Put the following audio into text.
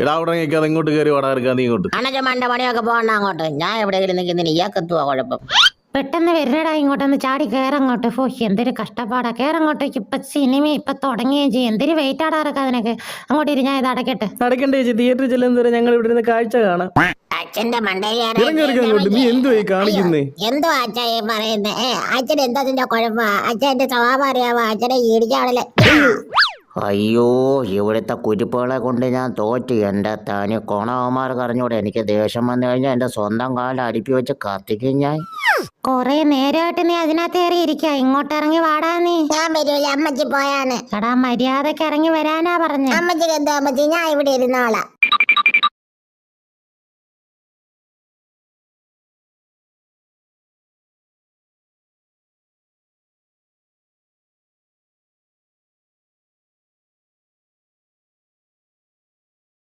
എടാ അവിടെ നിൽക്കാതെ ഇങ്ങോട്ട് കയറി വാടാ ഇറക്കാ നീ ഇങ്ങോട്ട്. അണച്ച മണ്ട പണിയൊക്കെ പോകണ്ട അങ്ങോട്ട്. ഞാൻ എവിടെയെങ്കിലും നിൽക്കുന്നില്ല, ഇയാൾക്കെത്തുവാ കുഴപ്പം. പെട്ടെന്ന് വരണടാ ഇങ്ങോട്ടൊന്ന് ചാടി കയറങ്ങോട്ട്. ഫോ എന്തൊരു കഷ്ടപ്പാടാ. കയറങ്ങോട്ടേക്ക്. ഇപ്പൊ സിനിമ ഇപ്പൊ തുടങ്ങുകയും ചെയ്യും. എന്തൊരു വെയിറ്റ് ആടാറൊക്കെ അതിനൊക്കെ. അങ്ങോട്ട് ഇരി, ഞാൻ ഇത് അടയ്ക്കട്ടെ. അടയ്ക്കണ്ടേ ചേച്ചി, തിയേറ്ററിൽ ചെല്ലുന്നവരെ ഞങ്ങൾ ഇവിടെ നിന്ന് കാഴ്ച കാണാം. അച്ഛന്റെ മണ്ടയിൽ ഇറങ്ങി ഇറങ്ങി നീ എന്തുവായി കാണിക്കുന്നേ? എന്തോ അച്ഛായി പറയുന്നേ? അച്ഛൻ എന്താ അതിന്റെ കുഴപ്പം? അച്ഛൻ എന്റെ സ്വഭാവം അറിയാമോ? അച്ഛനെ ഇടിച്ചാണല്ലേ. അയ്യോ, ഇവിടുത്തെ കുരിപ്പുകളെ കൊണ്ട് ഞാൻ തോറ്റ്. എൻ്റെ തനി കോണവന്മാർക്ക് അറിഞ്ഞൂടെ. എനിക്ക് ദേഷ്യം വന്നു കഴിഞ്ഞാൽ എൻ്റെ സ്വന്തം കാലം അടുപ്പി വെച്ച് കത്തിക്കും ഞാൻ. കൊറേ നേരമായിട്ട് നീ അതിനകത്ത് കയറി ഇരിക്ക. ഇങ്ങോട്ട് ഇറങ്ങി വാടാ നീ. ഞാൻ വരൂല, അമ്മച്ചി പോയാണ്. എടാ മര്യാദക്ക് ഇറങ്ങി വരാനാ പറഞ്ഞ. അമ്മച്ചിക്ക് എന്താ അമ്മച്ചി? ഞാൻ ഇവിടെ ഇരുന്നോളാം.